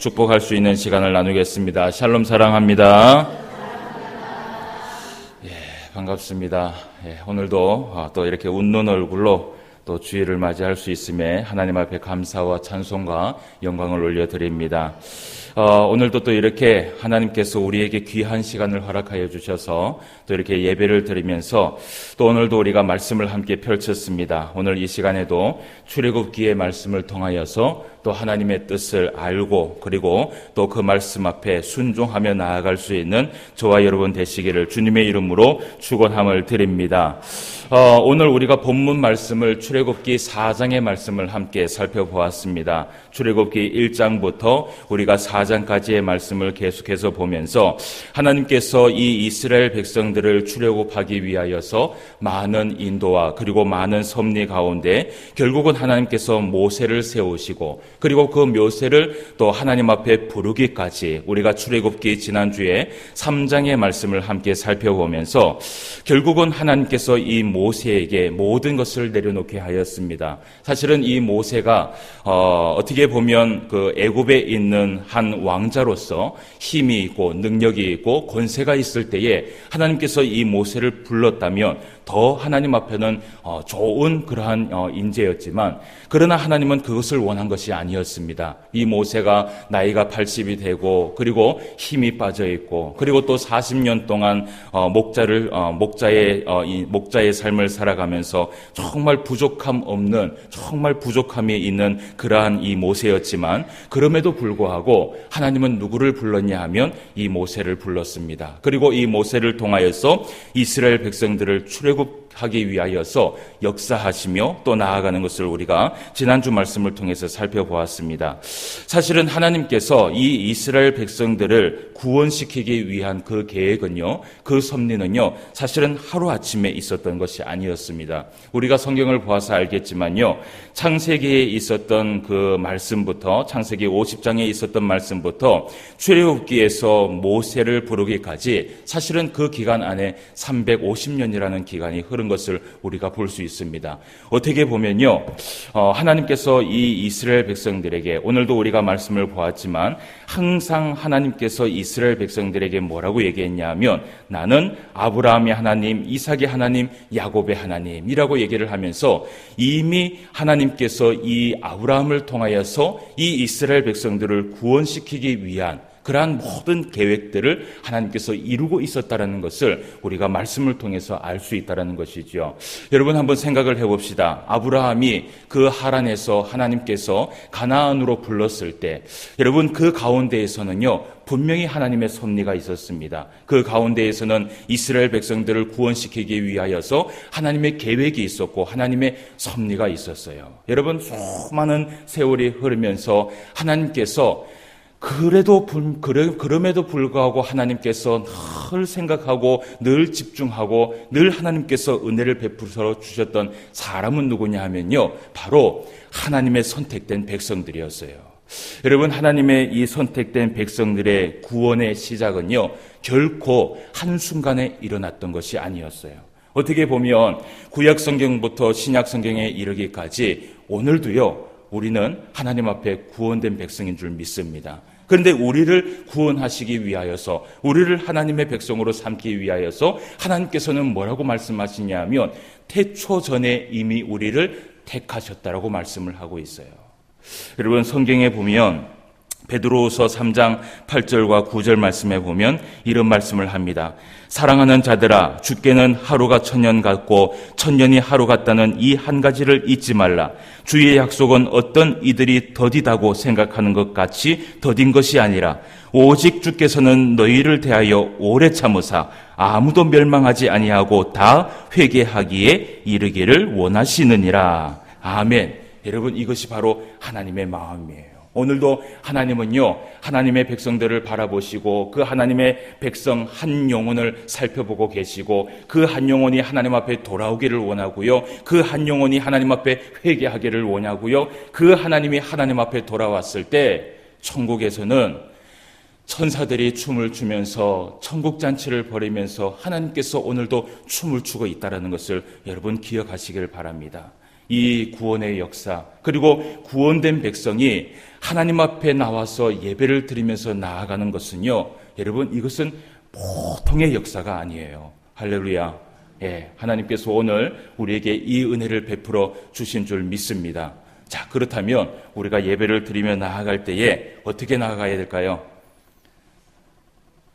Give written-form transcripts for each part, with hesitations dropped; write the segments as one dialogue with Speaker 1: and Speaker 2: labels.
Speaker 1: 축복할 수 있는 시간을 나누겠습니다. 샬롬 사랑합니다. 반갑습니다. 오늘도 또 이렇게 웃는 얼굴로 또 주일을 맞이할 수 있음에 하나님 앞에 감사와 찬송과 영광을 올려드립니다. 오늘도 또 이렇게 하나님께서 우리에게 귀한 시간을 허락하여 주셔서 또 이렇게 예배를 드리면서 또 오늘도 우리가 말씀을 함께 펼쳤습니다. 오늘 이 시간에도 출애굽기의 말씀을 통하여서 또 하나님의 뜻을 알고 그리고 또 그 말씀 앞에 순종하며 나아갈 수 있는 저와 여러분 되시기를 주님의 이름으로 축원함을 드립니다. 오늘 우리가 본문 말씀을 출애굽기 4장의 말씀을 함께 살펴보았습니다. 출애굽기 1장부터 우리가 4장까지의 말씀을 계속해서 보면서 하나님께서 이 이스라엘 백성들을 출애굽하기 위하여서 많은 인도와 그리고 많은 섭리 가운데 결국은 하나님께서 모세를 세우시고 그리고 그 모세를 또 하나님 앞에 부르기까지 우리가 출애굽기 지난주에 3장의 말씀을 함께 살펴보면서 결국은 하나님께서 이 모세에게 모든 것을 내려놓게 하였습니다. 사실은 이 모세가 어떻게 보면 그 애굽에 있는 한 왕자로서 힘이 있고 능력이 있고 권세가 있을 때에 하나님께서 이 모세를 불렀다면 더 하나님 앞에는 좋은 그러한 인재였지만 그러나 하나님은 그것을 원한 것이 아니었습니다. 이 모세가 나이가 80이 되고 그리고 힘이 빠져 있고 그리고 또 40년 동안 목자의 삶을 살아가면서 정말 부족함 없는 정말 부족함이 있는 그러한 이 모세였지만 그럼에도 불구하고 하나님은 누구를 불렀냐 하면 이 모세를 불렀습니다. 그리고 이 모세를 통하여서 이스라엘 백성들을 출애굽하기 위하여서 역사하시며 또 나아가는 것을 우리가 지난주 말씀을 통해서 살펴보았습니다. 사실은 하나님께서 이 이스라엘 백성들을 구원시키기 위한 그 계획은요, 그 섭리는요, 사실은 하루아침에 있었던 것이 아니었습니다. 우리가 성경을 보아서 알겠지만요, 창세기에 있었던 그 말씀부터 창세기 50장에 있었던 말씀부터 출애굽기에서 모세를 부르기까지 사실은 그 기간 안에 350년이라는 기간이 흐른 것을 우리가 볼 수 있습니다. 어떻게 보면요, 하나님께서 이 이스라엘 백성들에게 오늘도 우리가 말씀을 보았지만 항상 하나님께서 이스라엘 백성들에게 뭐라고 얘기했냐면 나는 아브라함의 하나님, 이삭의 하나님, 야곱의 하나님이라고 얘기를 하면서 이미 하나님께서 이 아브라함을 통하여서 이 이스라엘 백성들을 구원시키기 위한 그러한 모든 계획들을 하나님께서 이루고 있었다라는 것을 우리가 말씀을 통해서 알 수 있다라는 것이죠. 여러분 한번 생각을 해봅시다. 아브라함이 그 하란에서 하나님께서 가나안으로 불렀을 때 여러분 그 가운데에서는요 분명히 하나님의 섭리가 있었습니다. 그 가운데에서는 이스라엘 백성들을 구원시키기 위하여서 하나님의 계획이 있었고 하나님의 섭리가 있었어요. 여러분 수많은 세월이 흐르면서 하나님께서 그럼에도 불구하고 하나님께서 늘 생각하고 늘 집중하고 늘 하나님께서 은혜를 베풀어 주셨던 사람은 누구냐 하면요, 바로 하나님의 선택된 백성들이었어요. 여러분 하나님의 이 선택된 백성들의 구원의 시작은요 결코 한순간에 일어났던 것이 아니었어요. 어떻게 보면 구약 성경부터 신약 성경에 이르기까지 오늘도요 우리는 하나님 앞에 구원된 백성인 줄 믿습니다. 그런데 우리를 구원하시기 위하여서 우리를 하나님의 백성으로 삼기 위하여서 하나님께서는 뭐라고 말씀하시냐 하면 태초 전에 이미 우리를 택하셨다라고 말씀을 하고 있어요. 여러분 성경에 보면 베드로후서 3장 8절과 9절 말씀에 보면 이런 말씀을 합니다. 사랑하는 자들아 주께는 하루가 천년 같고 천년이 하루 같다는 이 한 가지를 잊지 말라. 주의 약속은 어떤 이들이 더디다고 생각하는 것 같이 더딘 것이 아니라 오직 주께서는 너희를 대하여 오래 참으사 아무도 멸망하지 아니하고 다 회개하기에 이르기를 원하시느니라. 아멘. 여러분 이것이 바로 하나님의 마음이에요. 오늘도 하나님은요 하나님의 백성들을 바라보시고 그 하나님의 백성 한 영혼을 살펴보고 계시고 그 한 영혼이 하나님 앞에 돌아오기를 원하고요, 그 한 영혼이 하나님 앞에 회개하기를 원하고요, 그 하나님이 하나님 앞에 돌아왔을 때 천국에서는 천사들이 춤을 추면서 천국잔치를 벌이면서 하나님께서 오늘도 춤을 추고 있다는 것을 여러분 기억하시길 바랍니다. 이 구원의 역사, 그리고 구원된 백성이 하나님 앞에 나와서 예배를 드리면서 나아가는 것은요, 여러분, 이것은 보통의 역사가 아니에요. 할렐루야. 예, 하나님께서 오늘 우리에게 이 은혜를 베풀어 주신 줄 믿습니다. 자, 그렇다면 우리가 예배를 드리며 나아갈 때에 어떻게 나아가야 될까요?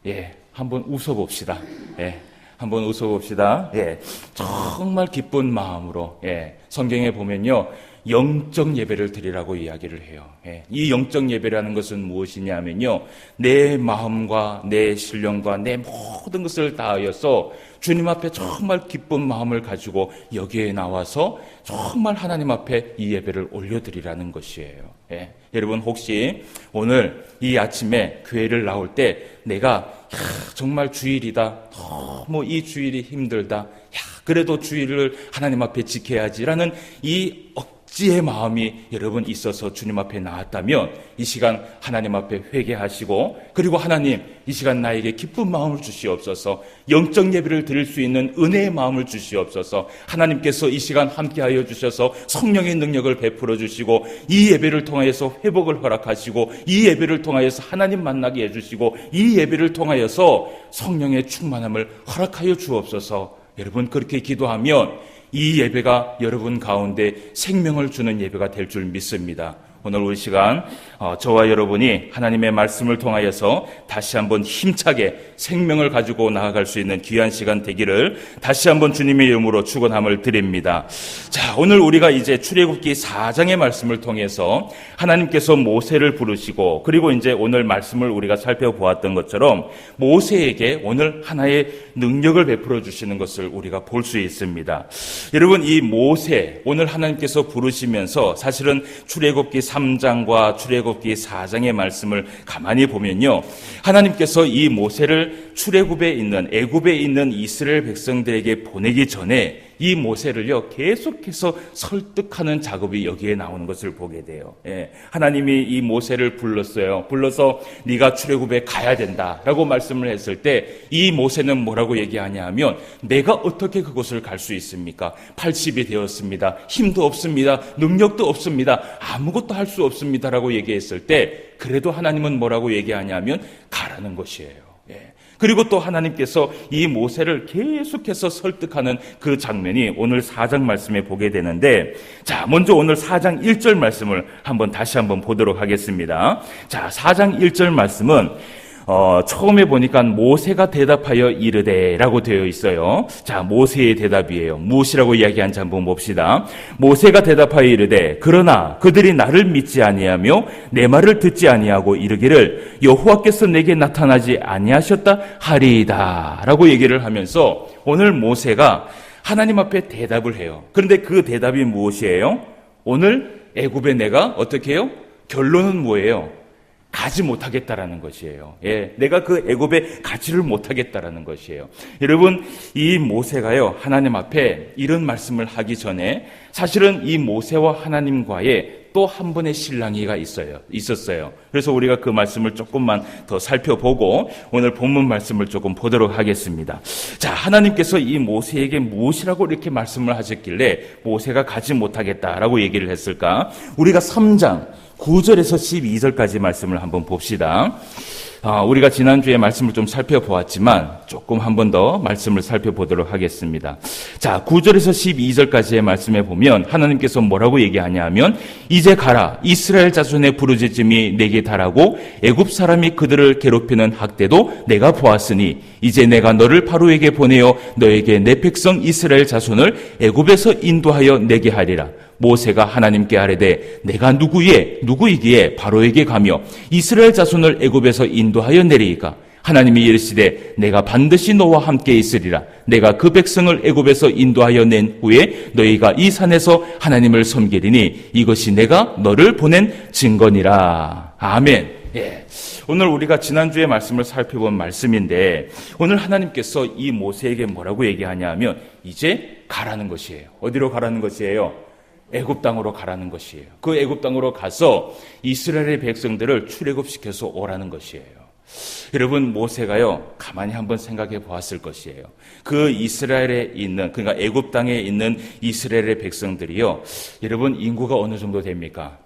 Speaker 1: 예, 한번 웃어봅시다. 예, 한번 웃어봅시다. 예, 정말 기쁜 마음으로, 예, 성경에 보면요, 영적 예배를 드리라고 이야기를 해요. 예, 이 영적 예배라는 것은 무엇이냐면요, 내 마음과 내 신령과 내 모든 것을 다하여서 주님 앞에 정말 기쁜 마음을 가지고 여기에 나와서 정말 하나님 앞에 이 예배를 올려드리라는 것이에요. 예, 여러분 혹시 오늘 이 아침에 교회를 나올 때 내가 정말 주일이다, 너무 이 주일이 힘들다, 그래도 주일을 하나님 앞에 지켜야지라는 이 억지의 마음이 여러분 있어서 주님 앞에 나왔다면 이 시간 하나님 앞에 회개하시고, 그리고 하나님 이 시간 나에게 기쁜 마음을 주시옵소서, 영적 예배를 드릴 수 있는 은혜의 마음을 주시옵소서, 하나님께서 이 시간 함께하여 주셔서 성령의 능력을 베풀어 주시고 이 예배를 통하여서 회복을 허락하시고 이 예배를 통하여서 하나님 만나게 해주시고 이 예배를 통하여서 성령의 충만함을 허락하여 주옵소서. 여러분 그렇게 기도하면 이 예배가 여러분 가운데 생명을 주는 예배가 될 줄 믿습니다. 오늘 우리 시간 저와 여러분이 하나님의 말씀을 통하여서 다시 한번 힘차게 생명을 가지고 나아갈 수 있는 귀한 시간 되기를 다시 한번 주님의 이름으로 축원함을 드립니다. 자, 오늘 우리가 이제 출애굽기 4장의 말씀을 통해서 하나님께서 모세를 부르시고, 그리고 이제 오늘 말씀을 우리가 살펴보았던 것처럼 모세에게 오늘 하나의 능력을 베풀어 주시는 것을 우리가 볼 수 있습니다. 여러분, 이 모세 오늘 하나님께서 부르시면서 사실은 출애굽기 3장과 출애굽기 4장의 말씀을 가만히 보면요, 하나님께서 이 모세를 출애굽에 있는 애굽에 있는 이스라엘 백성들에게 보내기 전에 이 모세를요 계속해서 설득하는 작업이 여기에 나오는 것을 보게 돼요. 예, 하나님이 이 모세를 불러서 네가 출애굽에 가야 된다라고 말씀을 했을 때 이 모세는 뭐라고 얘기하냐 하면, 내가 어떻게 그곳을 갈 수 있습니까? 80이 되었습니다. 힘도 없습니다. 능력도 없습니다. 아무것도 할 수 없습니다라고 얘기했을 때, 그래도 하나님은 뭐라고 얘기하냐면 가라는 것이에요. 예. 그리고 또 하나님께서 이 모세를 계속해서 설득하는 그 장면이 오늘 4장 말씀에 보게 되는데, 자, 먼저 오늘 4장 1절 말씀을 다시 한번 보도록 하겠습니다. 자, 4장 1절 말씀은 처음에 보니까 모세가 대답하여 이르되 라고 되어 있어요. 자, 모세의 대답이에요. 무엇이라고 이야기한지 한번 봅시다. 모세가 대답하여 이르되 그러나 그들이 나를 믿지 아니하며 내 말을 듣지 아니하고 이르기를 여호와께서 내게 나타나지 아니하셨다 하리이다 라고 얘기를 하면서 오늘 모세가 하나님 앞에 대답을 해요. 그런데 그 대답이 무엇이에요? 오늘 애굽에 내가 어떻게 해요? 결론은 뭐예요? 가지 못하겠다라는 것이에요. 예, 내가 그 애굽에 가지를 못하겠다라는 것이에요. 여러분, 이 모세가요 하나님 앞에 이런 말씀을 하기 전에 사실은 이 모세와 하나님과의 또 한 번의 실랑이가 있었어요. 그래서 우리가 그 말씀을 조금만 더 살펴보고 오늘 본문 말씀을 조금 보도록 하겠습니다. 자, 하나님께서 이 모세에게 무엇이라고 이렇게 말씀을 하셨길래 모세가 가지 못하겠다라고 얘기를 했을까? 우리가 3장 9절에서 12절까지 말씀을 한번 봅시다. 우리가 지난주에 말씀을 좀 살펴보았지만 조금 한 번 더 말씀을 살펴보도록 하겠습니다. 자, 9절에서 12절까지의 말씀에 보면 하나님께서 뭐라고 얘기하냐 하면, 이제 가라, 이스라엘 자손의 부르짖음이 내게 달하고 애굽 사람이 그들을 괴롭히는 학대도 내가 보았으니 이제 내가 너를 바로에게 보내어 너에게 내 백성 이스라엘 자손을 애굽에서 인도하여 내게 하리라. 모세가 하나님께 아뢰되 내가 누구이기에 바로에게 가며 이스라엘 자손을 애굽에서 인도하여 내리이까? 하나님이 이르시되 내가 반드시 너와 함께 있으리라. 내가 그 백성을 애굽에서 인도하여 낸 후에 너희가 이 산에서 하나님을 섬기리니 이것이 내가 너를 보낸 증거니라. 아멘. 예. 오늘 우리가 지난주에 말씀을 살펴본 말씀인데, 오늘 하나님께서 이 모세에게 뭐라고 얘기하냐 하면 이제 가라는 것이에요. 어디로 가라는 것이에요? 애굽 땅으로 가라는 것이에요. 그 애굽 땅으로 가서 이스라엘의 백성들을 출애굽시켜서 오라는 것이에요. 여러분, 모세가요, 가만히 한번 생각해 보았을 것이에요. 그 이스라엘에 있는, 그러니까 애굽 땅에 있는 이스라엘의 백성들이요, 여러분, 인구가 어느 정도 됩니까?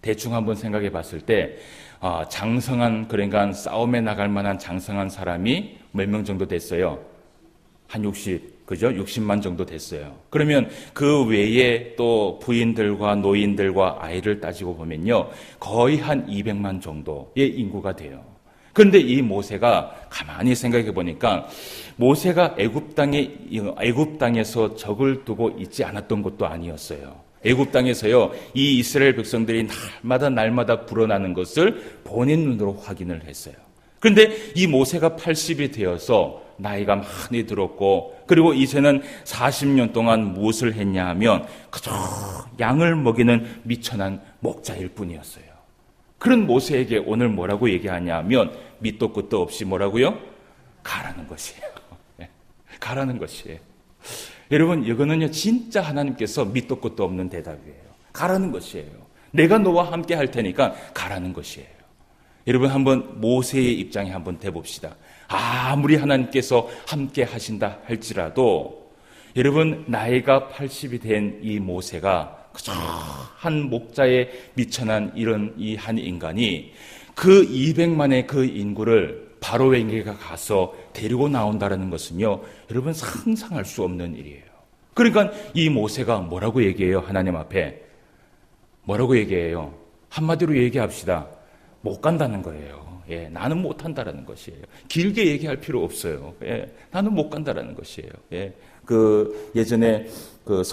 Speaker 1: 대충 한번 생각해 봤을 때, 장성한, 그러니까 싸움에 나갈 만한 장성한 사람이 몇 명 정도 됐어요? 한 60, 그죠? 60만 정도 됐어요. 그러면 그 외에 또 부인들과 노인들과 아이를 따지고 보면요, 거의 한 200만 정도의 인구가 돼요. 그런데 이 모세가 가만히 생각해 보니까 모세가 애굽 땅에서 적을 두고 있지 않았던 것도 아니었어요. 애굽 땅에서요, 이 이스라엘 백성들이 날마다 불어나는 것을 본인 눈으로 확인을 했어요. 그런데 이 모세가 80이 되어서 나이가 많이 들었고, 그리고 이제는 40년 동안 무엇을 했냐 하면 그저 양을 먹이는 미천한 목자일 뿐이었어요. 그런 모세에게 오늘 뭐라고 얘기하냐 하면 밑도 끝도 없이 뭐라고요? 가라는 것이에요. 가라는 것이에요. 여러분, 이거는요, 진짜 하나님께서 밑도 끝도 없는 대답이에요. 가라는 것이에요. 내가 너와 함께 할 테니까 가라는 것이에요. 여러분, 한번 모세의 입장에 한번 대봅시다. 아무리 하나님께서 함께 하신다 할지라도, 여러분, 나이가 80이 된 이 모세가 그저 한 목자에 미천한 이런 이 한 인간이 그 200만의 그 인구를 바로에게가 가서 데리고 나온다는 것은요, 여러분, 상상할 수 없는 일이에요. 그러니까 이 모세가 뭐라고 얘기해요? 하나님 앞에 뭐라고 얘기해요? 한마디로 얘기합시다. 못 간다는 거예요. 예, 나는 못 한다라는 것이에요. 길게 얘기할 필요 없어요. 예, 나는 못 간다라는 것이에요. 예, 예전에 어떤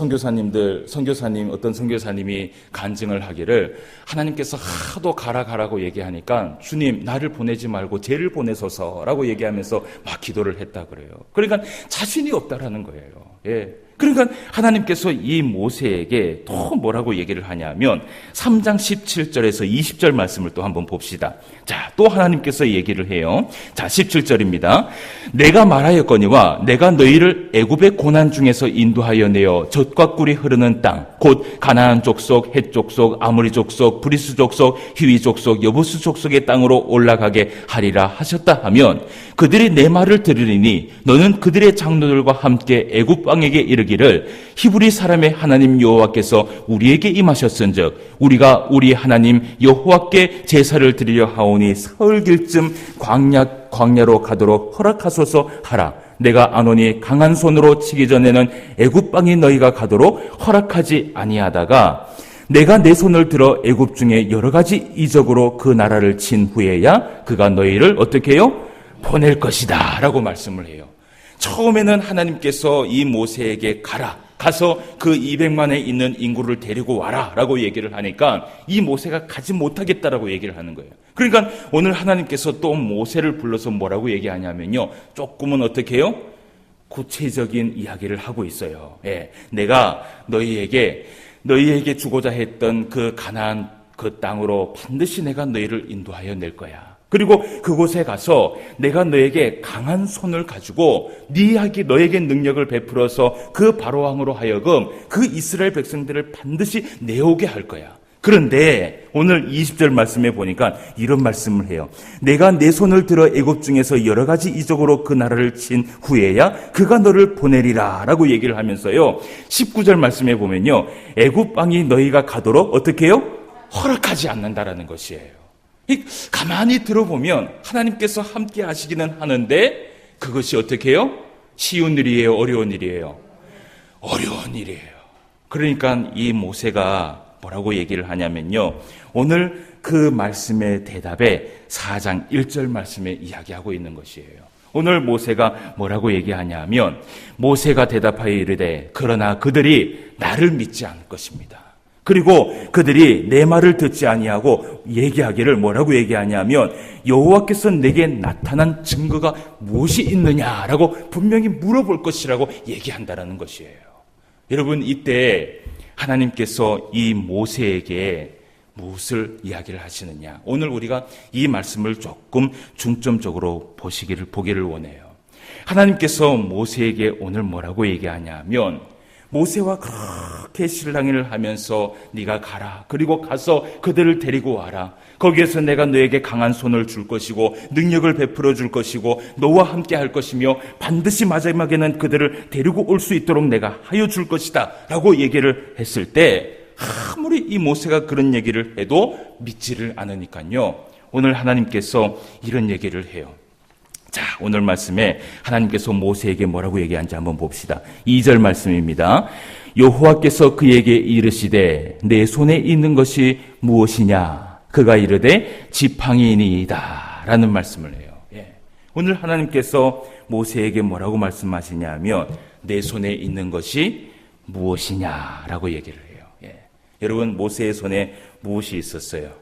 Speaker 1: 선교사님이 간증을 하기를, 하나님께서 하도 가라고 얘기하니까 주님, 나를 보내지 말고 쟤를 보내소서라고 얘기하면서 막 기도를 했다 그래요. 그러니까 자신이 없다라는 거예요. 예. 그러니까 하나님께서 이 모세에게 또 뭐라고 얘기를 하냐면 3장 17절에서 20절 말씀을 또 한번 봅시다. 자, 또 하나님께서 얘기를 해요. 자, 17절입니다. 내가 말하였거니와 내가 너희를 애굽의 고난 중에서 인도하여 내어 젖과 꿀이 흐르는 땅, 곧 가나안 족속, 헷 족속, 아모리 족속, 브리스 족속, 히위 족속, 여부스 족속의 땅으로 올라가게 하리라 하셨다 하면, 그들이 내 말을 들으리니 너는 그들의 장로들과 함께 애굽 왕에게 이르기를, 히브리 사람의 하나님 여호와께서 우리에게 임하셨은즉 우리가 우리 하나님 여호와께 제사를 드리려 하오니 서흘길쯤 광야로 가도록 허락하소서 하라. 내가 아노니 강한 손으로 치기 전에는 애굽 왕이 너희가 가도록 허락하지 아니하다가 내가 내 손을 들어 애굽 중에 여러 가지 이적으로 그 나라를 친 후에야 그가 너희를 어떻게 해요? 보낼 것이다 라고 말씀을 해요. 처음에는 하나님께서 이 모세에게 가서 그 200만에 있는 인구를 데리고 와라 라고 얘기를 하니까 이 모세가 가지 못하겠다라고 얘기를 하는 거예요. 그러니까 오늘 하나님께서 또 모세를 불러서 뭐라고 얘기하냐면요, 조금은 어떻게 해요? 구체적인 이야기를 하고 있어요. 예, 내가 너희에게 주고자 했던 그 가나안 그 땅으로 반드시 내가 너희를 인도하여 낼 거야. 그리고 그곳에 가서 내가 너에게 강한 손을 가지고 너에게 능력을 베풀어서 그 바로왕으로 하여금 그 이스라엘 백성들을 반드시 내오게 할 거야. 그런데 오늘 20절 말씀에 보니까 이런 말씀을 해요. 내가 내 손을 들어 애굽 중에서 여러 가지 이적으로 그 나라를 친 후에야 그가 너를 보내리라 라고 얘기를 하면서요, 19절 말씀에 보면요, 애굽 왕이 너희가 가도록 어떻게 해요? 허락하지 않는다라는 것이에요. 가만히 들어보면 하나님께서 함께 하시기는 하는데 그것이 어떻게 해요? 쉬운 일이에요? 어려운 일이에요? 어려운 일이에요. 그러니까 이 모세가 뭐라고 얘기를 하냐면요, 오늘 그 말씀의 대답에 4장 1절 말씀에 이야기하고 있는 것이에요. 오늘 모세가 뭐라고 얘기하냐면, 모세가 대답하여 이르되 그러나 그들이 나를 믿지 않을 것입니다. 그리고 그들이 내 말을 듣지 아니하고 얘기하기를 뭐라고 얘기하냐면, 여호와께서 내게 나타난 증거가 무엇이 있느냐라고 분명히 물어볼 것이라고 얘기한다라는 것이에요. 여러분, 이때 하나님께서 이 모세에게 무엇을 이야기를 하시느냐, 오늘 우리가 이 말씀을 조금 중점적으로 보기를 원해요. 하나님께서 모세에게 오늘 뭐라고 얘기하냐면, 모세와 그렇게 실랑이를 하면서 네가 가라. 그리고 가서 그들을 데리고 와라. 거기에서 내가 너에게 강한 손을 줄 것이고 능력을 베풀어 줄 것이고 너와 함께 할 것이며 반드시 마지막에는 그들을 데리고 올 수 있도록 내가 하여 줄 것이다 라고 얘기를 했을 때 아무리 이 모세가 그런 얘기를 해도 믿지를 않으니까요. 오늘 하나님께서 이런 얘기를 해요. 자, 오늘 말씀에 하나님께서 모세에게 뭐라고 얘기하는지 한번 봅시다. 2절 말씀입니다. 여호와께서 그에게 이르시되 내 손에 있는 것이 무엇이냐? 그가 이르되 지팡이니이다 라는 말씀을 해요. 오늘 하나님께서 모세에게 뭐라고 말씀하시냐면 내 손에 있는 것이 무엇이냐라고 얘기를 해요. 여러분, 모세의 손에 무엇이 있었어요?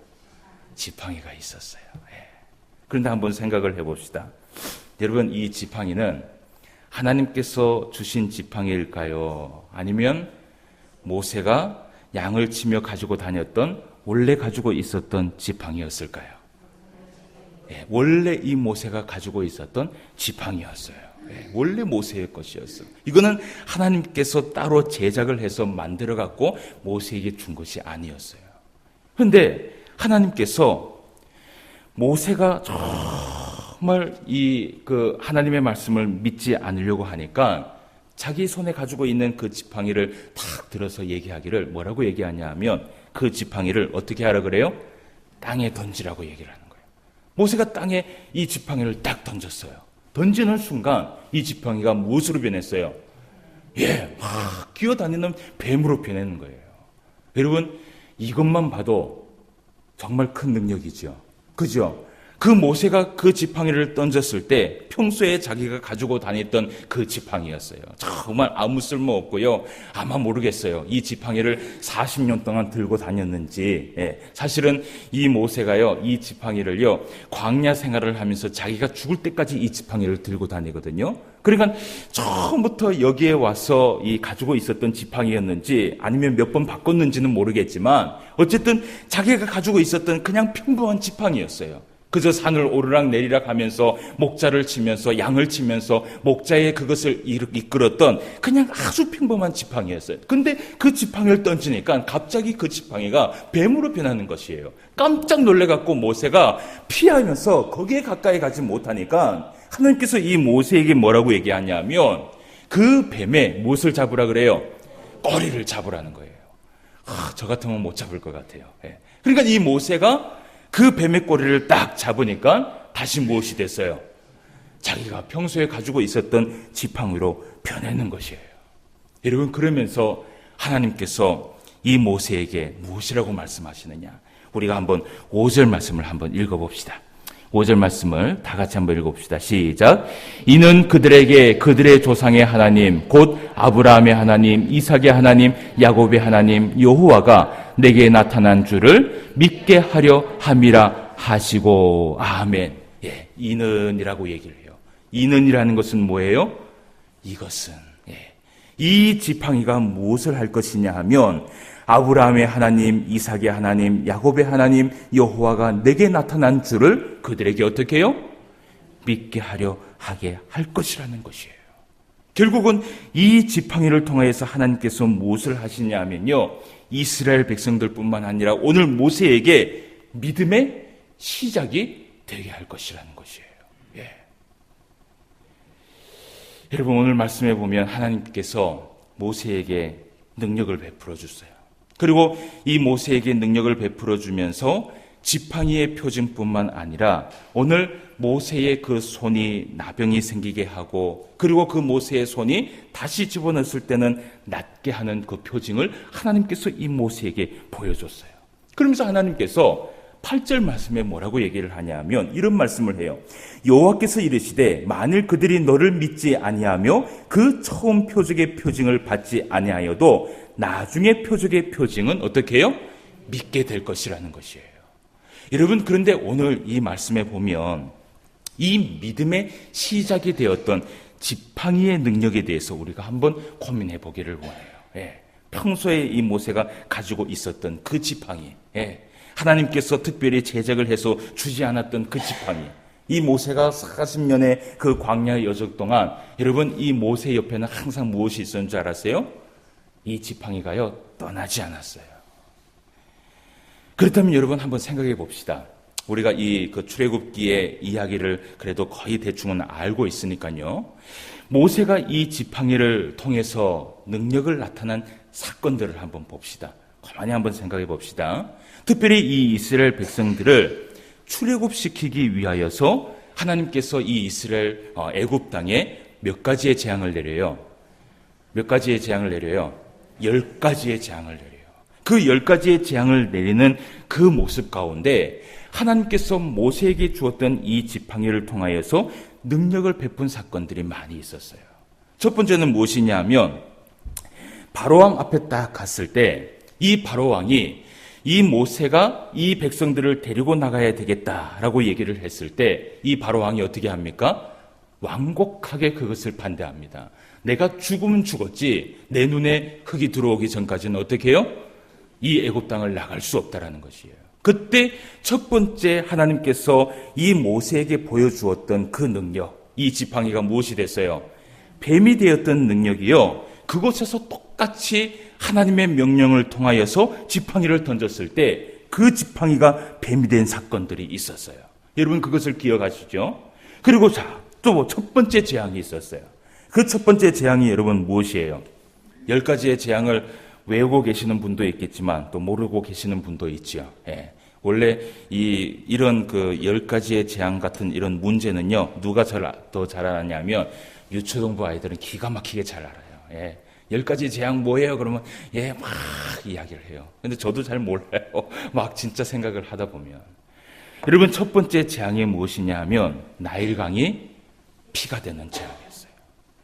Speaker 1: 지팡이가 있었어요. 그런데 한번 생각을 해봅시다. 여러분, 이 지팡이는 하나님께서 주신 지팡이일까요? 아니면 모세가 양을 치며 가지고 다녔던, 원래 가지고 있었던 지팡이였을까요? 원래 이 모세가 가지고 있었던 지팡이였어요. 원래 모세의 것이었어요. 이거는 하나님께서 따로 제작을 해서 만들어갖고 모세에게 준 것이 아니었어요. 그런데 하나님께서 모세가 정말 하나님의 말씀을 믿지 않으려고 하니까 자기 손에 가지고 있는 그 지팡이를 탁 들어서 얘기하기를 뭐라고 얘기하냐 하면 그 지팡이를 어떻게 하라 그래요? 땅에 던지라고 얘기를 하는 거예요. 모세가 땅에 이 지팡이를 딱 던졌어요. 던지는 순간 이 지팡이가 무엇으로 변했어요? 막 기어다니는 뱀으로 변하는 거예요. 여러분, 이것만 봐도 정말 큰 능력이죠. 그죠? 그 모세가 그 지팡이를 던졌을 때 평소에 자기가 가지고 다녔던 그 지팡이였어요. 정말 아무 쓸모 없고요. 아마 모르겠어요. 이 지팡이를 40년 동안 들고 다녔는지. 사실은 이 모세가요, 이 지팡이를요, 광야 생활을 하면서 자기가 죽을 때까지 이 지팡이를 들고 다니거든요. 그러니까 처음부터 여기에 와서 이 가지고 있었던 지팡이였는지 아니면 몇 번 바꿨는지는 모르겠지만 어쨌든 자기가 가지고 있었던 그냥 평범한 지팡이였어요. 그저 산을 오르락 내리락 하면서 목자를 치면서 양을 치면서 목자의 그것을 이끌었던 그냥 아주 평범한 지팡이였어요. 근데 그 지팡이를 던지니까 갑자기 그 지팡이가 뱀으로 변하는 것이에요. 깜짝 놀래갖고 모세가 피하면서 거기에 가까이 가지 못하니까 하나님께서 이 모세에게 뭐라고 얘기하냐면 그 뱀의 무엇을 잡으라 그래요? 꼬리를 잡으라는 거예요. 저 같으면 못 잡을 것 같아요. 그러니까 이 모세가 그 뱀의 꼬리를 딱 잡으니까 다시 무엇이 됐어요? 자기가 평소에 가지고 있었던 지팡이로 변하는 것이에요. 여러분, 그러면서 하나님께서 이 모세에게 무엇이라고 말씀하시느냐? 우리가 한번 5절 말씀을 한번 읽어봅시다. 5절 말씀을 다 같이 한번 읽어봅시다. 시작. 이는 그들에게 그들의 조상의 하나님 곧 아브라함의 하나님, 이삭의 하나님, 야곱의 하나님 여호와가 내게 나타난 줄을 믿게 하려 함이라 하시고. 아멘. 이는이라고 얘기를 해요. 이는이라는 것은 뭐예요? 이것은 이 지팡이가 무엇을 할 것이냐 하면 아브라함의 하나님, 이삭의 하나님, 야곱의 하나님 여호와가 내게 나타난 줄을 그들에게 어떻게 해요? 믿게 하려 하게 할 것이라는 것이에요. 결국은 이 지팡이를 통해서 하나님께서 무엇을 하시냐 하면요, 이스라엘 백성들뿐만 아니라 오늘 모세에게 믿음의 시작이 되게 할 것이라는 것이에요. 여러분, 오늘 말씀해 보면 하나님께서 모세에게 능력을 베풀어 주세요. 그리고 이 모세에게 능력을 베풀어 주면서 지팡이의 표징뿐만 아니라 오늘 모세의 그 손이 나병이 생기게 하고 그리고 그 모세의 손이 다시 집어넣었을 때는 낫게 하는 그 표징을 하나님께서 이 모세에게 보여줬어요. 그러면서 하나님께서 8절 말씀에 뭐라고 얘기를 하냐면 이런 말씀을 해요. 여호와께서 이르시되 만일 그들이 너를 믿지 아니하며 그 처음 표적의 표징을 받지 아니하여도 나중에 표적의 표징은 어떻게 해요? 믿게 될 것이라는 것이에요. 여러분, 그런데 오늘 이 말씀에 보면 이 믿음의 시작이 되었던 지팡이의 능력에 대해서 우리가 한번 고민해 보기를 원해요. 평소에 이 모세가 가지고 있었던 그 지팡이, 하나님께서 특별히 제작을 해서 주지 않았던 그 지팡이, 이 모세가 40년의 그 광야 여정 동안 여러분, 이 모세 옆에는 항상 무엇이 있었는 줄 알았어요? 이 지팡이가요 떠나지 않았어요. 그렇다면 여러분 한번 생각해 봅시다. 우리가 이 출애굽기의 이야기를 그래도 거의 대충은 알고 있으니까요. 모세가 이 지팡이를 통해서 능력을 나타난 사건들을 한번 봅시다. 가만히 한번 생각해 봅시다. 특별히 이 이스라엘 백성들을 출애굽시키기 위하여서 하나님께서 이 이스라엘 애굽 땅에 몇 가지의 재앙을 내려요. 몇 가지의 재앙을 내려요. 10가지의 재앙을 내려요. 그 10가지의 재앙을 내리는 그 모습 가운데 하나님께서 모세에게 주었던 이 지팡이를 통하여서 능력을 베푼 사건들이 많이 있었어요. 첫 번째는 무엇이냐 하면 바로왕 앞에 딱 갔을 때 이 바로왕이 이 모세가 이 백성들을 데리고 나가야 되겠다라고 얘기를 했을 때 이 바로왕이 어떻게 합니까? 완곡하게 그것을 반대합니다. 내가 죽으면 죽었지 내 눈에 흙이 들어오기 전까지는 어떻게 해요? 이 애굽 땅을 나갈 수 없다라는 것이에요. 그때 첫 번째 하나님께서 이 모세에게 보여주었던 그 능력, 이 지팡이가 무엇이 됐어요? 뱀이 되었던 능력이요. 그곳에서 똑같이 하나님의 명령을 통하여서 지팡이를 던졌을 때 그 지팡이가 뱀이 된 사건들이 있었어요. 여러분 그것을 기억하시죠? 그리고 또 첫 번째 재앙이 있었어요. 그 첫 번째 재앙이 여러분 무엇이에요? 10가지의 재앙을 외우고 계시는 분도 있겠지만 또 모르고 계시는 분도 있죠. 예. 원래 이런 10가지의 재앙 같은 이런 문제는요, 누가 더 잘 알았냐면 유초등부 아이들은 기가 막히게 잘 알아요. 예. 10가지 재앙 뭐예요? 그러면 막 이야기를 해요. 근데 저도 잘 몰라요. 막 진짜 생각을 하다 보면. 여러분 첫 번째 재앙이 무엇이냐 하면 나일강이 피가 되는 재앙이었어요.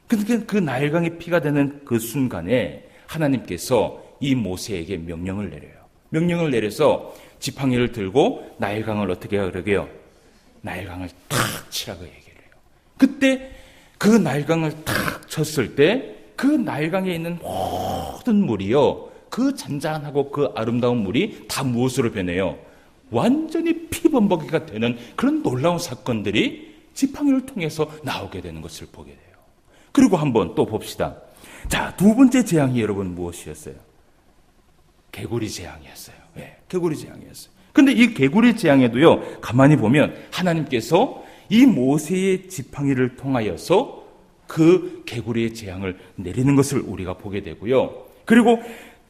Speaker 1: 근데 그 나일강이 피가 되는 그 순간에 하나님께서 이 모세에게 명령을 내려요. 명령을 내려서 지팡이를 들고 나일강을 어떻게 하라고요? 나일강을 탁 치라고 얘기를 해요. 그때 그 나일강을 탁 쳤을 때 그 나일강에 있는 모든 물이요, 그 잔잔하고 그 아름다운 물이 다 무엇으로 변해요? 완전히 피범벅이가 되는 그런 놀라운 사건들이 지팡이를 통해서 나오게 되는 것을 보게 돼요. 그리고 한번 또 봅시다. 자, 두 번째 재앙이 여러분 무엇이었어요? 개구리 재앙이었어요. 네, 개구리 재앙이었어요. 근데 이 개구리 재앙에도요, 가만히 보면 하나님께서 이 모세의 지팡이를 통하여서 그 개구리의 재앙을 내리는 것을 우리가 보게 되고요. 그리고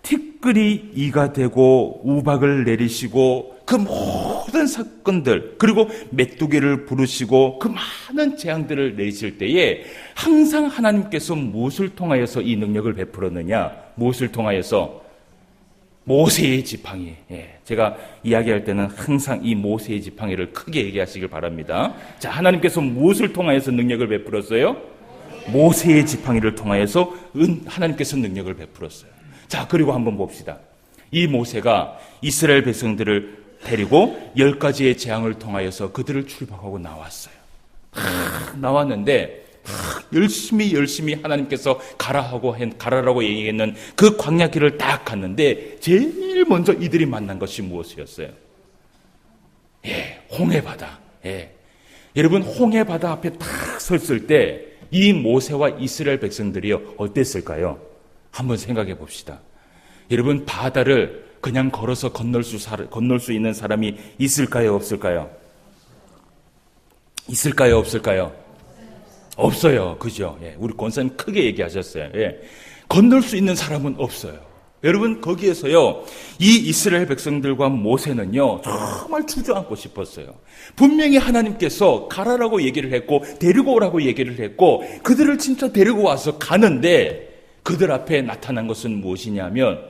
Speaker 1: 티끌이 이가 되고 우박을 내리시고 그 모든 사건들, 그리고 메뚜기를 부르시고 그 많은 재앙들을 내리실 때에 항상 하나님께서 무엇을 통하여서 이 능력을 베풀었느냐? 무엇을 통하여서? 모세의 지팡이. 예, 제가 이야기할 때는 항상 이 모세의 지팡이를 크게 얘기하시길 바랍니다. 자, 하나님께서 무엇을 통하여서 능력을 베풀었어요? 모세의 지팡이를 통하여서 하나님께서 능력을 베풀었어요. 자, 그리고 한번 봅시다. 이 모세가 이스라엘 백성들을 데리고 10가지의 재앙을 통하여서 그들을 출박하고 나왔어요. 나왔는데 열심히 하나님께서 가라라고 얘기했는 그 광야길을 딱 갔는데 제일 먼저 이들이 만난 것이 무엇이었어요? 홍해바다. 여러분 홍해바다 앞에 딱 섰을 때 이 모세와 이스라엘 백성들이요 어땠을까요? 한번 생각해 봅시다. 여러분 바다를 그냥 걸어서 건널 수 있는 사람이 있을까요? 없을까요? 있을까요? 없을까요? 없어요. 그죠? 우리 권사님 크게 얘기하셨어요. 건널 수 있는 사람은 없어요. 여러분 거기에서요 이 이스라엘 백성들과 모세는요 정말 주저앉고 싶었어요. 분명히 하나님께서 가라라고 얘기를 했고 데리고 오라고 얘기를 했고 그들을 진짜 데리고 와서 가는데 그들 앞에 나타난 것은 무엇이냐면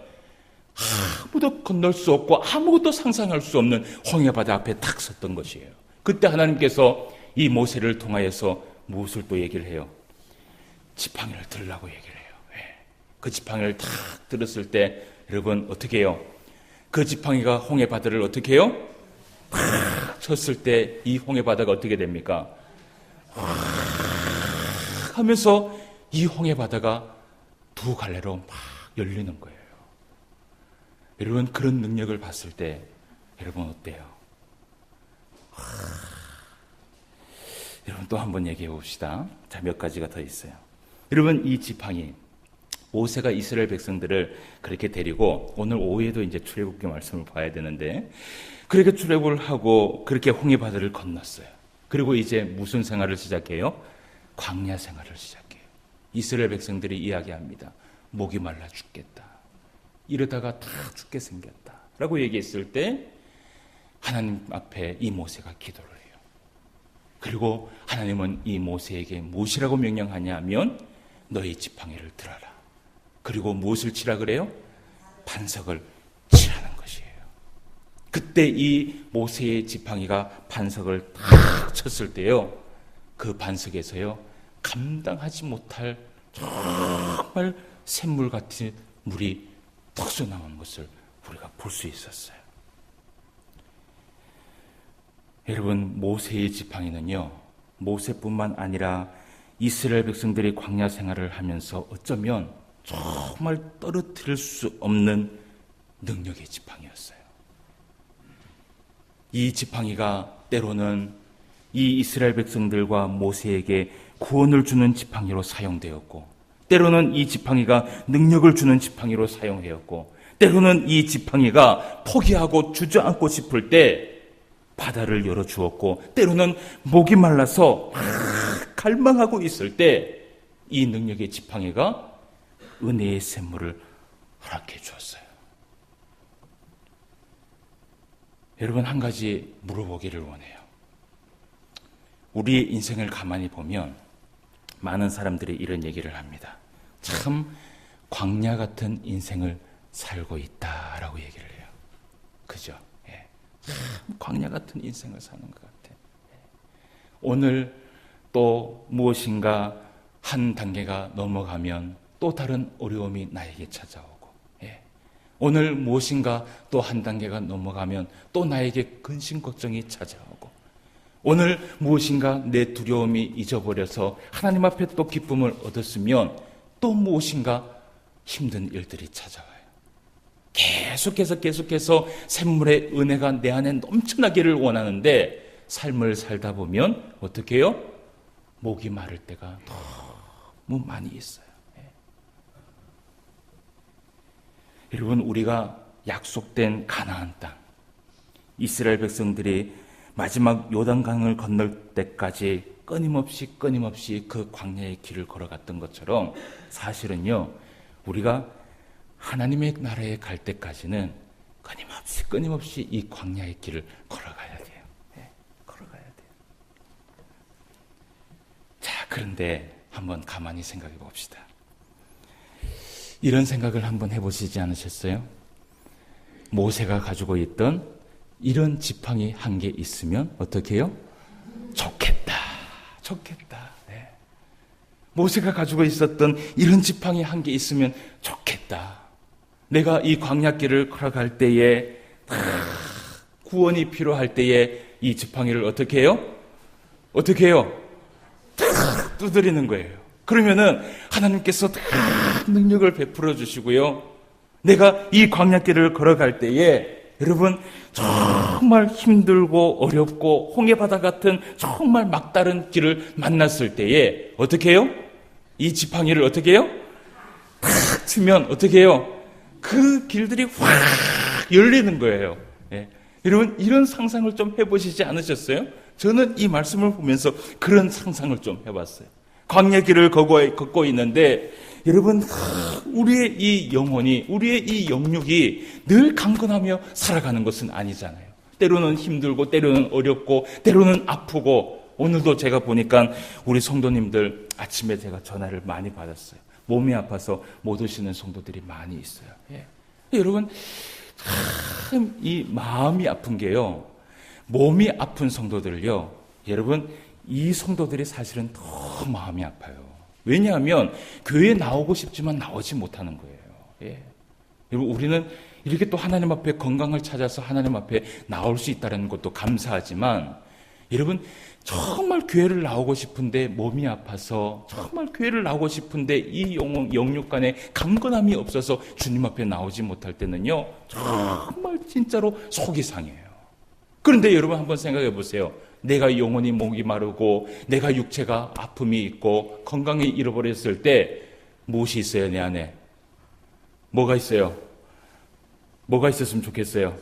Speaker 1: 아무도 건널 수 없고 아무것도 상상할 수 없는 홍해바다 앞에 딱 섰던 것이에요. 그때 하나님께서 이 모세를 통하여서 무엇을 또 얘기를 해요? 지팡이를 들라고 얘기를 해요. 그 지팡이를 탁 들었을 때 여러분 어떻게 해요? 그 지팡이가 홍해바다를 어떻게 해요? 탁 쳤을 때 이 홍해바다가 어떻게 됩니까? 하면서 이 홍해바다가 두 갈래로 막 열리는 거예요. 여러분 그런 능력을 봤을 때 여러분 어때요? 여러분 또 한번 얘기해 봅시다. 자, 몇 가지가 더 있어요. 여러분 이 지팡이 모세가 이스라엘 백성들을 그렇게 데리고 오늘 오후에도 이제 출애굽기 말씀을 봐야 되는데 그렇게 출애굽을 하고 그렇게 홍해바다를 건넜어요. 그리고 이제 무슨 생활을 시작해요? 광야 생활을 시작해요. 이스라엘 백성들이 이야기합니다. 목이 말라 죽겠다. 이러다가 다 죽게 생겼다. 라고 얘기했을 때 하나님 앞에 이 모세가 기도를 해요. 그리고 하나님은 이 모세에게 무엇이라고 명령하냐 하면 너희 지팡이를 들어라. 그리고 무엇을 치라 그래요? 반석을 치라는 것이에요. 그때 이 모세의 지팡이가 반석을 탁 쳤을 때요, 그 반석에서요 감당하지 못할 정말 샘물 같은 물이 턱 나오는 것을 우리가 볼 수 있었어요. 여러분, 모세의 지팡이는요, 모세뿐만 아니라 이스라엘 백성들이 광야 생활을 하면서 어쩌면 정말 떨어뜨릴 수 없는 능력의 지팡이였어요. 이 지팡이가 때로는 이 이스라엘 백성들과 모세에게 구원을 주는 지팡이로 사용되었고, 때로는 이 지팡이가 능력을 주는 지팡이로 사용되었고, 때로는 이 지팡이가 포기하고 주저앉고 싶을 때 바다를 열어주었고, 때로는 목이 말라서 갈망하고 있을 때 이 능력의 지팡이가 은혜의 샘물을 허락해 주었어요. 여러분, 한 가지 물어보기를 원해요. 우리의 인생을 가만히 보면 많은 사람들이 이런 얘기를 합니다. 참 광야 같은 인생을 살고 있다라고 얘기를 해요. 그죠? 예. 참 광야 같은 인생을 사는 것 같아. 오늘 또 무엇인가 한 단계가 넘어가면 또 다른 어려움이 나에게 찾아오고, 예. 오늘 무엇인가 또 한 단계가 넘어가면 또 나에게 근심 걱정이 찾아오고, 오늘 무엇인가 내 두려움이 잊어버려서 하나님 앞에 또 기쁨을 얻었으면 또 무엇인가 힘든 일들이 찾아와요. 계속해서 샘물의 은혜가 내 안에 넘쳐나기를 원하는데 삶을 살다 보면 어떻게 해요? 목이 마를 때가 너무 많이 있어요. 여러분, 우리가 약속된 가나안 땅, 이스라엘 백성들이 마지막 요단강을 건널 때까지 끊임없이 그 광야의 길을 걸어갔던 것처럼 사실은요, 우리가 하나님의 나라에 갈 때까지는 끊임없이 이 광야의 길을 걸어가야 돼요. 네, 걸어가야 돼요. 자, 그런데 한번 가만히 생각해 봅시다. 이런 생각을 한번 해보시지 않으셨어요? 모세가 가지고 있던 이런 지팡이 한 개 있으면 어떻게 해요? 좋겠다. 네. 모세가 가지고 있었던 이런 지팡이 한 개 있으면 좋겠다. 내가 이 광야길을 걸어갈 때에 구원이 필요할 때에 이 지팡이를 어떻게 해요? 두드리는 거예요. 그러면은 하나님께서 능력을 베풀어 주시고요, 내가 이 광야길을 걸어갈 때에 여러분 정말 힘들고 어렵고 홍해바다 같은 정말 막다른 길을 만났을 때에 어떻게 해요? 이 지팡이를 어떻게 해요? 탁 치면 어떻게 해요? 그 길들이 확 열리는 거예요. 예. 여러분, 이런 상상을 좀 해보시지 않으셨어요? 저는 이 말씀을 보면서 그런 상상을 좀 해봤어요. 광야 길을 걷고 있는데 여러분, 우리의 이 영혼이, 우리의 이 영육이 늘 강건하며 살아가는 것은 아니잖아요. 때로는 힘들고, 때로는 어렵고, 때로는 아프고. 오늘도 제가 보니까 우리 성도님들 아침에 제가 전화를 많이 받았어요. 몸이 아파서 못 오시는 성도들이 많이 있어요. 예. 여러분, 참 이 마음이 아픈 게요, 몸이 아픈 성도들을요, 여러분, 이 성도들이 사실은 더 마음이 아파요. 왜냐하면 교회에 나오고 싶지만 나오지 못하는 거예요. 예. 여러분, 우리는 이렇게 또 하나님 앞에 건강을 찾아서 하나님 앞에 나올 수 있다는 것도 감사하지만, 여러분, 정말 교회를 나오고 싶은데 몸이 아파서, 정말 교회를 나오고 싶은데 이 영육 간에 강건함이 없어서 주님 앞에 나오지 못할 때는요, 정말 진짜로 속이 상해요. 그런데 여러분 한번 생각해 보세요. 내가 영혼이 목이 마르고 내가 육체가 아픔이 있고 건강이 잃어버렸을 때 무엇이 있어요? 내 안에 뭐가 있어요? 뭐가 있었으면 좋겠어요?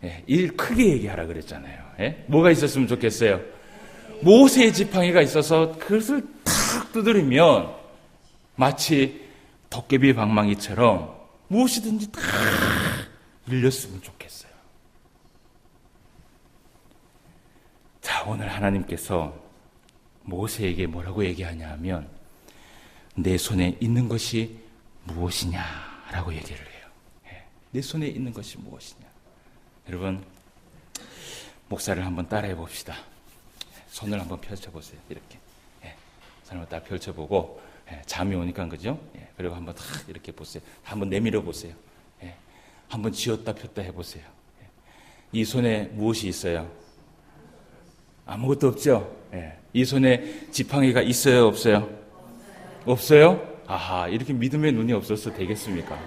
Speaker 1: 예, 일 크게 얘기하라 그랬잖아요. 예? 뭐가 있었으면 좋겠어요? 모세의 지팡이가 있어서 그것을 탁 두드리면 마치 도깨비 방망이처럼 무엇이든지 다 일렸으면 좋겠어요. 자, 오늘 하나님께서 모세에게 뭐라고 얘기하냐 하면 내 손에 있는 것이 무엇이냐라고 얘기를 해요. 내 손에 있는 것이 무엇이냐. 여러분, 목사를 한번 따라해 봅시다. 손을 한번 펼쳐보세요. 이렇게. 손을 딱 펼쳐보고 잠이 오니까 그죠? 그리고 한번 딱 이렇게 보세요. 한번 내밀어 보세요. 한번 쥐었다 폈다 해보세요. 이 손에 무엇이 있어요? 아무것도 없죠? 이 손에 지팡이가 있어요? 없어요? 없어요? 아하, 이렇게 믿음의 눈이 없어서 되겠습니까?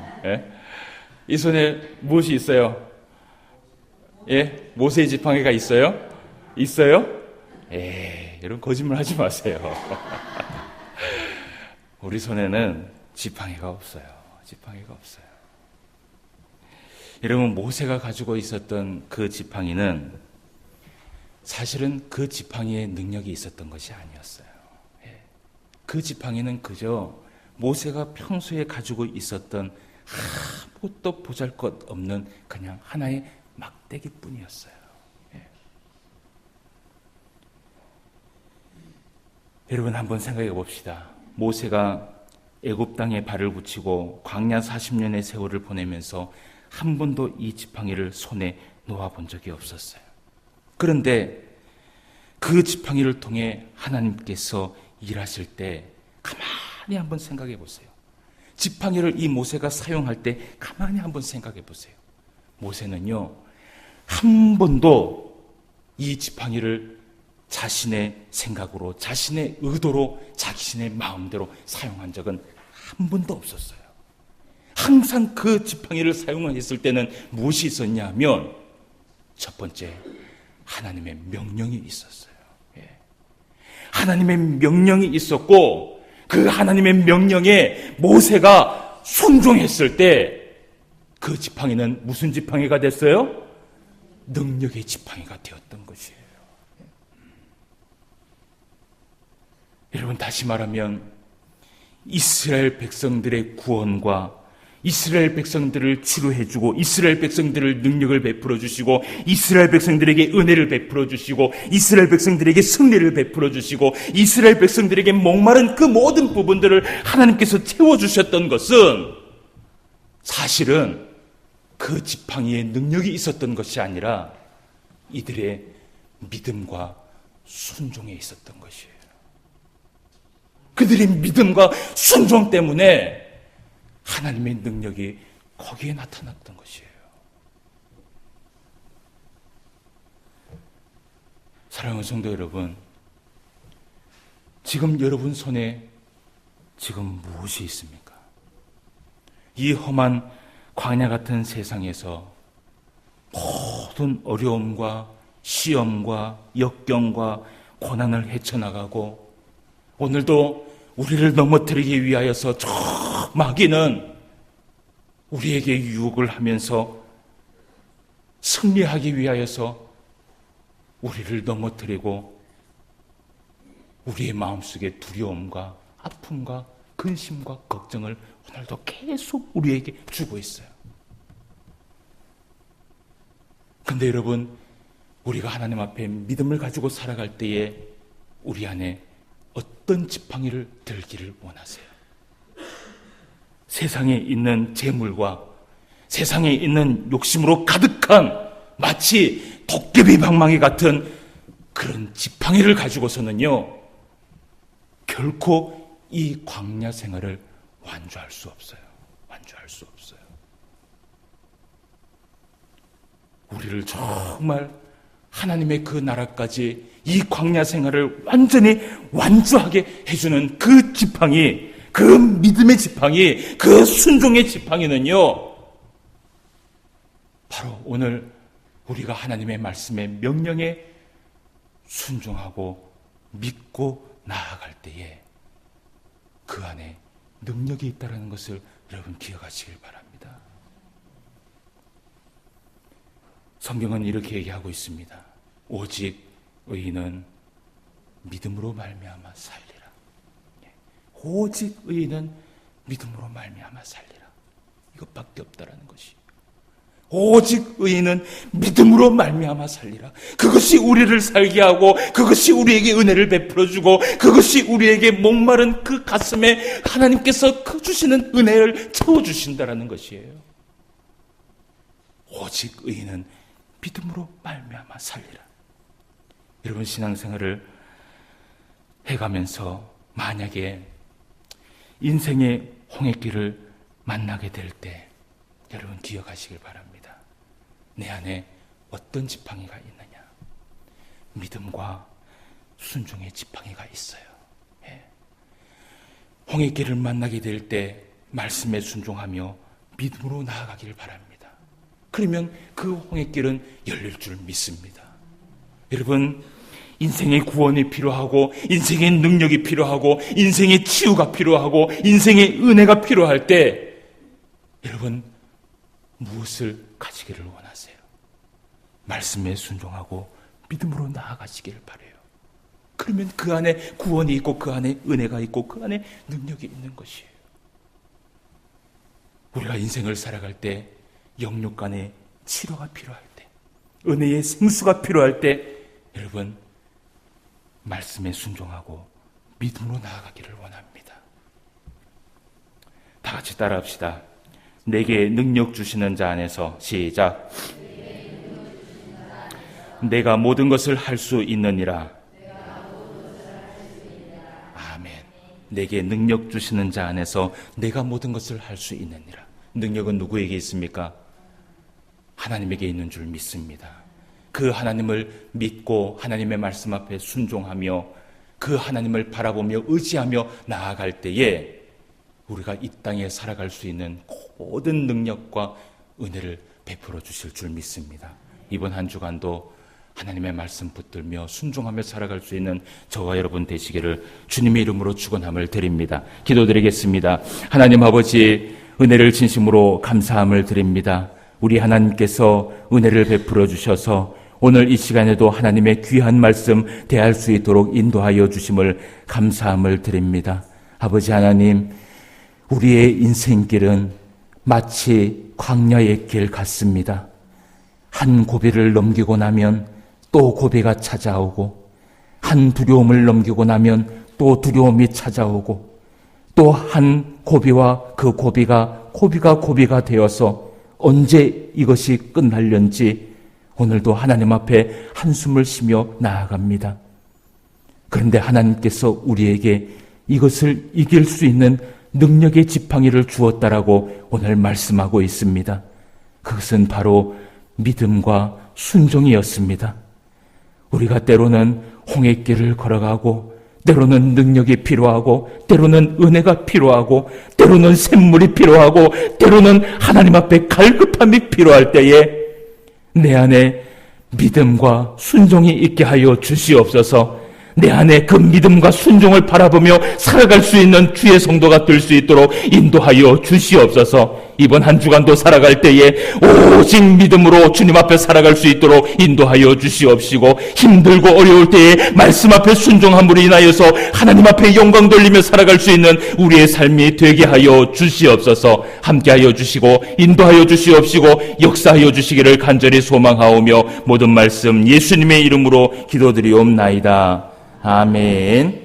Speaker 1: 이 손에 무엇이 있어요? 모세의 지팡이가 있어요? 있어요? 여러분 거짓말 하지 마세요. 우리 손에는 지팡이가 없어요. 지팡이가 없어요. 여러분, 모세가 가지고 있었던 그 지팡이는 사실은 그 지팡이의 능력이 있었던 것이 아니었어요. 그 지팡이는 그저 모세가 평소에 가지고 있었던 아무것도 보잘것없는 그냥 하나의 막대기뿐이었어요. 여러분, 한번 생각해 봅시다. 모세가 애굽 땅에 발을 붙이고 광야 40년의 세월을 보내면서 한 번도 이 지팡이를 손에 놓아본 적이 없었어요. 그런데 그 지팡이를 통해 하나님께서 일하실 때 가만히 한번 생각해 보세요. 지팡이를 이 모세가 사용할 때 가만히 한번 생각해 보세요. 모세는요, 한 번도 이 지팡이를 자신의 생각으로, 자신의 의도로, 자신의 마음대로 사용한 적은 한 번도 없었어요. 항상 그 지팡이를 사용했을 때는 무엇이 있었냐 하면 첫 번째, 하나님의 명령이 있었어요. 하나님의 명령이 있었고 그 하나님의 명령에 모세가 순종했을 때 그 지팡이는 무슨 지팡이가 됐어요? 능력의 지팡이가 되었던 것이에요. 여러분, 다시 말하면 이스라엘 백성들의 구원과 이스라엘 백성들을 치료해주고 이스라엘 백성들을 능력을 베풀어 주시고 이스라엘 백성들에게 은혜를 베풀어 주시고 이스라엘 백성들에게 승리를 베풀어 주시고 이스라엘 백성들에게 목마른 그 모든 부분들을 하나님께서 채워주셨던 것은 사실은 그 지팡이의 능력이 있었던 것이 아니라 이들의 믿음과 순종에 있었던 것이에요. 그들의 믿음과 순종 때문에 하나님의 능력이 거기에 나타났던 것이에요. 사랑하는 성도 여러분, 지금 여러분 손에 지금 무엇이 있습니까? 이 험한 광야 같은 세상에서 모든 어려움과 시험과 역경과 고난을 헤쳐나가고 오늘도 우리를 넘어뜨리기 위하여서 저 마귀는 우리에게 유혹을 하면서 승리하기 위하여서 우리를 넘어뜨리고 우리의 마음속에 두려움과 아픔과 근심과 걱정을 오늘도 계속 우리에게 주고 있어요. 그런데 여러분, 우리가 하나님 앞에 믿음을 가지고 살아갈 때에 우리 안에 어떤 지팡이를 들기를 원하세요? 세상에 있는 재물과 세상에 있는 욕심으로 가득한 마치 도깨비 방망이 같은 그런 지팡이를 가지고서는요, 결코 이 광야 생활을 완주할 수 없어요. 완주할 수 없어요. 우리를 정말 하나님의 그 나라까지 이 광야 생활을 완전히 완주하게 해주는 그 지팡이, 그 믿음의 지팡이, 그 순종의 지팡이는요, 바로 오늘 우리가 하나님의 말씀에 명령에 순종하고 믿고 나아갈 때에 그 안에 능력이 있다는 것을 여러분 기억하시길 바랍니다. 성경은 이렇게 얘기하고 있습니다. 오직 의인은 믿음으로 말미암아 살리라. 오직 의인은 믿음으로 말미암아 살리라. 이것밖에 없다라는 것이. 오직 의인은 믿음으로 말미암아 살리라. 그것이 우리를 살게 하고, 그것이 우리에게 은혜를 베풀어주고, 그것이 우리에게 목마른 그 가슴에 하나님께서 그 주시는 은혜를 채워주신다라는 것이에요. 오직 의인은 믿음으로 말미암아 살리라. 여러분 신앙생활을 해가면서 만약에 인생의 홍해길을 만나게 될 때 여러분 기억하시길 바랍니다. 내 안에 어떤 지팡이가 있느냐? 믿음과 순종의 지팡이가 있어요. 예. 홍해길을 만나게 될 때 말씀에 순종하며 믿음으로 나아가길 바랍니다. 그러면 그 홍해길은 열릴 줄 믿습니다. 여러분 인생의 구원이 필요하고, 인생의 능력이 필요하고, 인생의 치유가 필요하고, 인생의 은혜가 필요할 때 여러분 무엇을 가지기를 원하세요? 말씀에 순종하고 믿음으로 나아가시기를 바라요. 그러면 그 안에 구원이 있고, 그 안에 은혜가 있고, 그 안에 능력이 있는 것이에요. 우리가 인생을 살아갈 때 영육 간의 치료가 필요할 때, 은혜의 생수가 필요할 때 여러분 말씀에 순종하고 믿음으로 나아가기를 원합니다. 다 같이 따라합시다. 내게 능력 주시는 자 안에서 시작. 내가 모든 것을 할 수 있느니라. 아멘. 내게 능력 주시는 자 안에서 내가 모든 것을 할 수 있느니라. 능력은 누구에게 있습니까? 하나님에게 있는 줄 믿습니다. 그 하나님을 믿고 하나님의 말씀 앞에 순종하며 그 하나님을 바라보며 의지하며 나아갈 때에 우리가 이 땅에 살아갈 수 있는 모든 능력과 은혜를 베풀어 주실 줄 믿습니다. 이번 한 주간도 하나님의 말씀 붙들며 순종하며 살아갈 수 있는 저와 여러분 되시기를 주님의 이름으로 축원함을 드립니다. 기도드리겠습니다. 하나님 아버지, 은혜를 진심으로 감사함을 드립니다. 우리 하나님께서 은혜를 베풀어 주셔서 오늘 이 시간에도 하나님의 귀한 말씀 대할 수 있도록 인도하여 주심을 감사함을 드립니다. 아버지 하나님, 우리의 인생길은 마치 광야의 길 같습니다. 한 고비를 넘기고 나면 또 고비가 찾아오고, 한 두려움을 넘기고 나면 또 두려움이 찾아오고, 또 한 고비와 그 고비가 되어서 언제 이것이 끝날는지 오늘도 하나님 앞에 한숨을 쉬며 나아갑니다. 그런데 하나님께서 우리에게 이것을 이길 수 있는 능력의 지팡이를 주었다라고 오늘 말씀하고 있습니다. 그것은 바로 믿음과 순종이었습니다. 우리가 때로는 홍해길을 걸어가고, 때로는 능력이 필요하고, 때로는 은혜가 필요하고, 때로는 샘물이 필요하고, 때로는 하나님 앞에 갈급함이 필요할 때에 내 안에 믿음과 순종이 있게 하여 주시옵소서. 내 안에 그 믿음과 순종을 바라보며 살아갈 수 있는 주의 성도가 될 수 있도록 인도하여 주시옵소서. 이번 한 주간도 살아갈 때에 오직 믿음으로 주님 앞에 살아갈 수 있도록 인도하여 주시옵시고, 힘들고 어려울 때에 말씀 앞에 순종함으로 인하여서 하나님 앞에 영광 돌리며 살아갈 수 있는 우리의 삶이 되게 하여 주시옵소서. 함께하여 주시고 인도하여 주시옵시고 역사하여 주시기를 간절히 소망하오며 모든 말씀 예수님의 이름으로 기도드리옵나이다. 아멘.